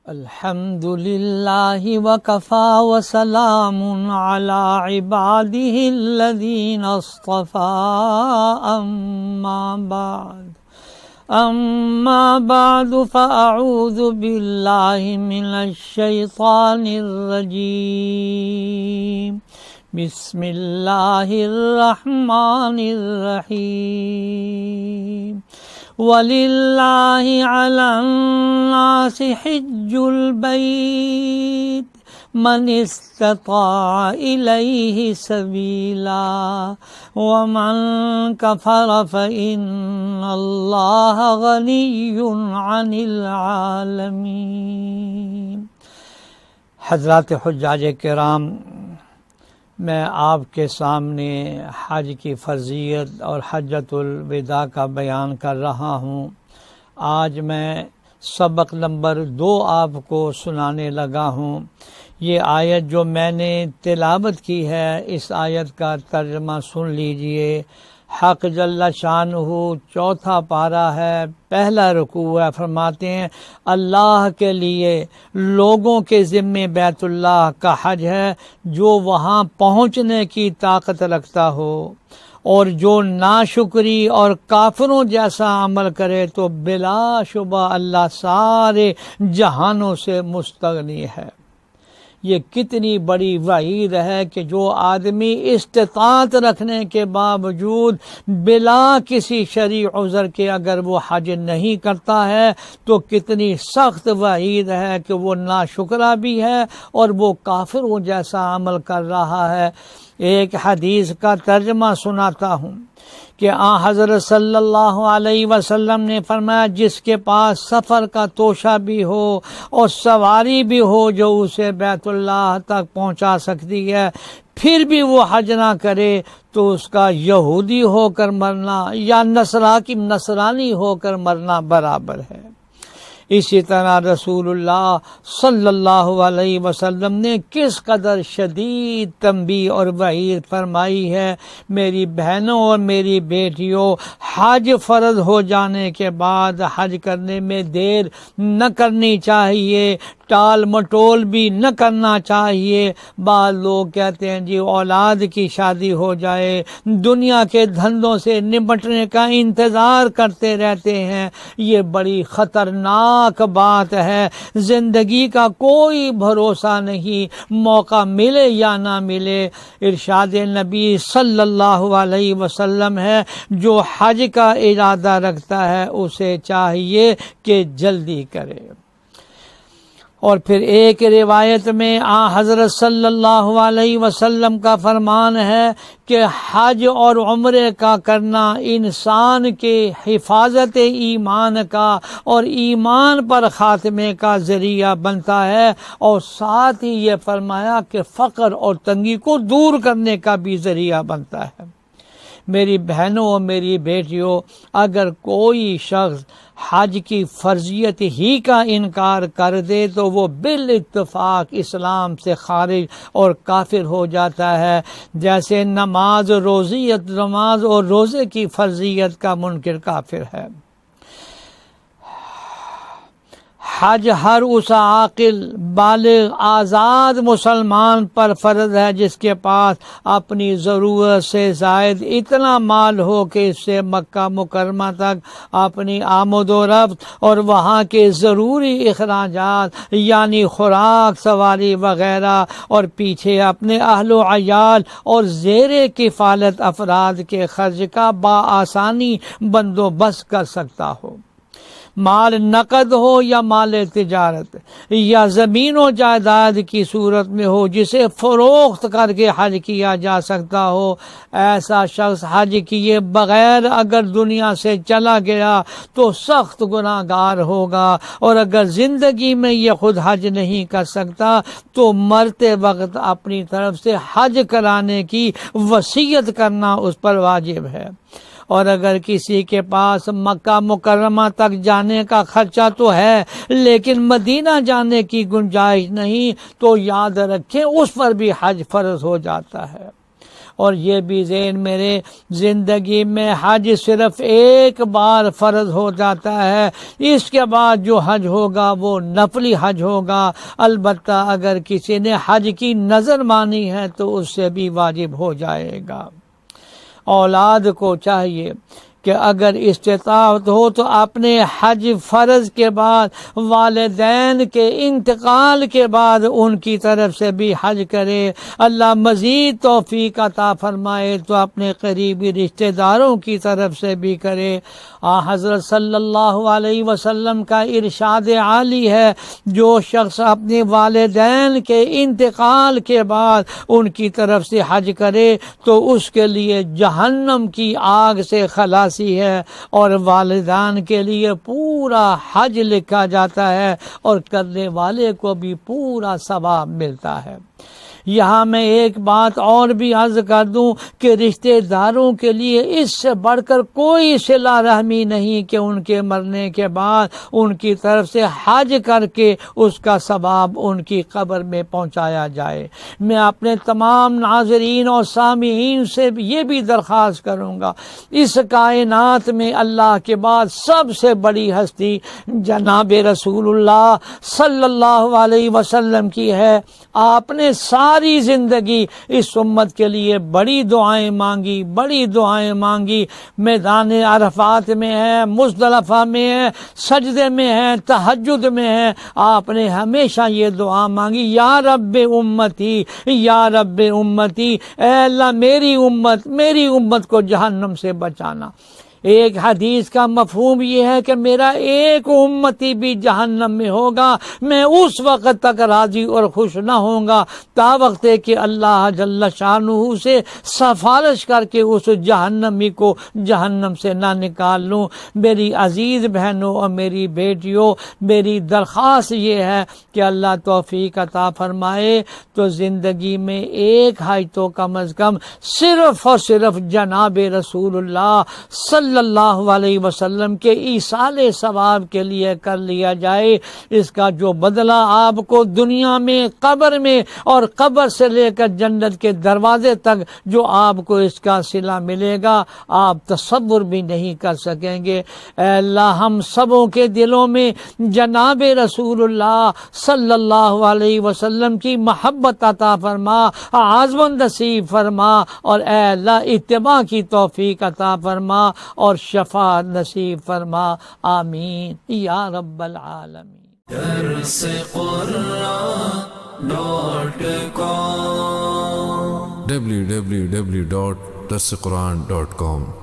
الحمد للہ وکفی وسلام علی عبادہ الذین اصطفی اما بعد فاعوذ باللہ من الشیطان الرجیم بسم اللہ الرحمن الرحیم وَلِلَّهِ عَلَى النَّاسِ حِجُّ الْبَيْتِ مَنِ اسْتَطَاعَ إِلَيْهِ سَبِيلًا وَمَنْ كَفَرَ فَإِنَّ اللَّهَ غَنِيٌّ عَنِ الْعَالَمِينَ۔ حضرات حجاج کرام، میں آپ کے سامنے حج کی فرضیت اور حجۃ الوداع کا بیان کر رہا ہوں۔ آج میں سبق نمبر 2 آپ کو سنانے لگا ہوں۔ یہ آیت جو میں نے تلاوت کی ہے، اس آیت کا ترجمہ سن لیجئے۔ حق جل شانہ 4 پارہ ہے، پہلا رکوع ہے۔ فرماتے ہیں اللہ کے لیے لوگوں کے ذمے بیت اللہ کا حج ہے جو وہاں پہنچنے کی طاقت رکھتا ہو، اور جو ناشکری اور کافروں جیسا عمل کرے تو بلا شبہ اللہ سارے جہانوں سے مستغنی ہے۔ یہ کتنی بڑی وعید ہے کہ جو آدمی استطاعت رکھنے کے باوجود بلا کسی شرعی عذر کے اگر وہ حج نہیں کرتا ہے تو کتنی سخت وعید ہے کہ وہ ناشکرا بھی ہے اور وہ کافروں جیسا عمل کر رہا ہے۔ ایک حدیث کا ترجمہ سناتا ہوں کہ حضرت صلی اللہ علیہ وسلم نے فرمایا، جس کے پاس سفر کا توشہ بھی ہو اور سواری بھی ہو جو اسے بیت اللہ تک پہنچا سکتی ہے، پھر بھی وہ حج نہ کرے تو اس کا یہودی ہو کر مرنا یا نصرانی ہو کر مرنا برابر ہے۔ اسی طرح رسول اللہ صلی اللہ علیہ وسلم نے کس قدر شدید تنبیہ اور وعید فرمائی ہے۔ میری بہنوں اور میری بیٹیوں، حج فرض ہو جانے کے بعد حج کرنے میں دیر نہ کرنی چاہیے، ٹال مٹول بھی نہ کرنا چاہیے۔ بعض لوگ کہتے ہیں جی اولاد کی شادی ہو جائے، دنیا کے دھندوں سے نمٹنے کا انتظار کرتے رہتے ہیں۔ یہ بڑی خطرناک بات ہے۔ زندگی کا کوئی بھروسہ نہیں، موقع ملے یا نہ ملے۔ ارشاد نبی صلی اللہ علیہ وسلم ہے، جو حج کا ارادہ رکھتا ہے اسے چاہیے کہ جلدی کرے۔ اور پھر ایک روایت میں حضرت صلی اللہ علیہ وسلم کا فرمان ہے کہ حج اور عمرے کا کرنا انسان کے حفاظت ایمان کا اور ایمان پر خاتمے کا ذریعہ بنتا ہے، اور ساتھ ہی یہ فرمایا کہ فقر اور تنگی کو دور کرنے کا بھی ذریعہ بنتا ہے۔ میری بہنوں اور میری بیٹیوں، اگر کوئی شخص حج کی فرضیت ہی کا انکار کر دے تو وہ بالاتفاق اسلام سے خارج اور کافر ہو جاتا ہے، جیسے نماز اور روزے کی فرضیت کا منکر کافر ہے۔ حج ہر اس عاقل بالغ آزاد مسلمان پر فرض ہے جس کے پاس اپنی ضرورت سے زائد اتنا مال ہو کہ اس سے مکہ مکرمہ تک اپنی آمد و رفت اور وہاں کے ضروری اخراجات یعنی خوراک، سواری وغیرہ، اور پیچھے اپنے اہل و عیال اور زیر کفالت افراد کے خرچ کا بآسانی بندوبست کر سکتا ہو۔ مال نقد ہو یا مال تجارت یا زمین و جائیداد کی صورت میں ہو جسے فروخت کر کے حج کیا جا سکتا ہو، ایسا شخص حج کیے بغیر اگر دنیا سے چلا گیا تو سخت گناہ گار ہوگا، اور اگر زندگی میں یہ خود حج نہیں کر سکتا تو مرتے وقت اپنی طرف سے حج کرانے کی وصیت کرنا اس پر واجب ہے۔ اور اگر کسی کے پاس مکہ مکرمہ تک جانے کا خرچہ تو ہے لیکن مدینہ جانے کی گنجائش نہیں تو یاد رکھیں اس پر بھی حج فرض ہو جاتا ہے۔ اور یہ بھی ذہن میرے زندگی میں حج صرف ایک بار فرض ہو جاتا ہے، اس کے بعد جو حج ہوگا وہ نفلی حج ہوگا، البتہ اگر کسی نے حج کی نظر مانی ہے تو اس سے بھی واجب ہو جائے گا۔ اولاد کو چاہیے کہ اگر استطاعت ہو تو اپنے حج فرض کے بعد والدین کے انتقال کے بعد ان کی طرف سے بھی حج کرے۔ اللہ مزید توفیق عطا فرمائے تو اپنے قریبی رشتہ داروں کی طرف سے بھی کرے۔ حضرت صلی اللہ علیہ وسلم کا ارشاد عالی ہے، جو شخص اپنے والدین کے انتقال کے بعد ان کی طرف سے حج کرے تو اس کے لیے جہنم کی آگ سے خلاص ہے، اور والدان کے لیے پورا حج لکھا جاتا ہے اور کرنے والے کو بھی پورا ثواب ملتا ہے۔ یہاں میں ایک بات اور بھی عرض کر دوں کہ رشتہ داروں کے لیے اس سے بڑھ کر کوئی صلہ رحمی نہیں کہ ان کے مرنے کے بعد ان کی طرف سے حج کر کے اس کا ثواب ان کی قبر میں پہنچایا جائے۔ میں اپنے تمام ناظرین اور سامعین سے یہ بھی درخواست کروں گا، اس کائنات میں اللہ کے بعد سب سے بڑی ہستی جناب رسول اللہ صلی اللہ علیہ وسلم کی ہے۔ آپ نے ساری زندگی اس امت کے لیے بڑی دعائیں مانگی، میدان عرفات میں ہے، مزدلفہ میں ہے، سجدے میں ہے، تہجد میں ہے، آپ نے ہمیشہ یہ دعا مانگی، یا رب امتی، یا رب امتی، اے اللہ میری امت کو جہنم سے بچانا۔ ایک حدیث کا مفہوم یہ ہے کہ میرا ایک امتی بھی جہنم میں ہوگا، میں اس وقت تک راضی اور خوش نہ ہوں گا تا وقت کہ اللہ جل شانہ سے سفارش کر کے اس جہنمی کو جہنم سے نہ نکال لوں۔ میری عزیز بہنوں اور میری بیٹیوں، میری درخواست یہ ہے کہ اللہ توفیق عطا فرمائے تو زندگی میں ایک حج تو کم از کم صرف اور صرف جناب رسول اللہ صلی اللہ علیہ وسلم کے ایصال ثواب کے لیے کر لیا جائے۔ اس کا جو بدلہ آپ کو دنیا میں، قبر میں، اور قبر سے لے کر جنت کے دروازے تک جو آپ کو اس کا صلہ ملے گا آپ تصور بھی نہیں کر سکیں گے۔ اے اللہ ہم سبوں کے دلوں میں جناب رسول اللہ صلی اللہ علیہ وسلم کی محبت عطا فرما، عزم نصیب فرما، اور اے اللہ اتباع کی توفیق عطا فرما اور شفاعت نصیب فرما، آمین یا رب العالمین۔ درس قرآن www.darsequran.com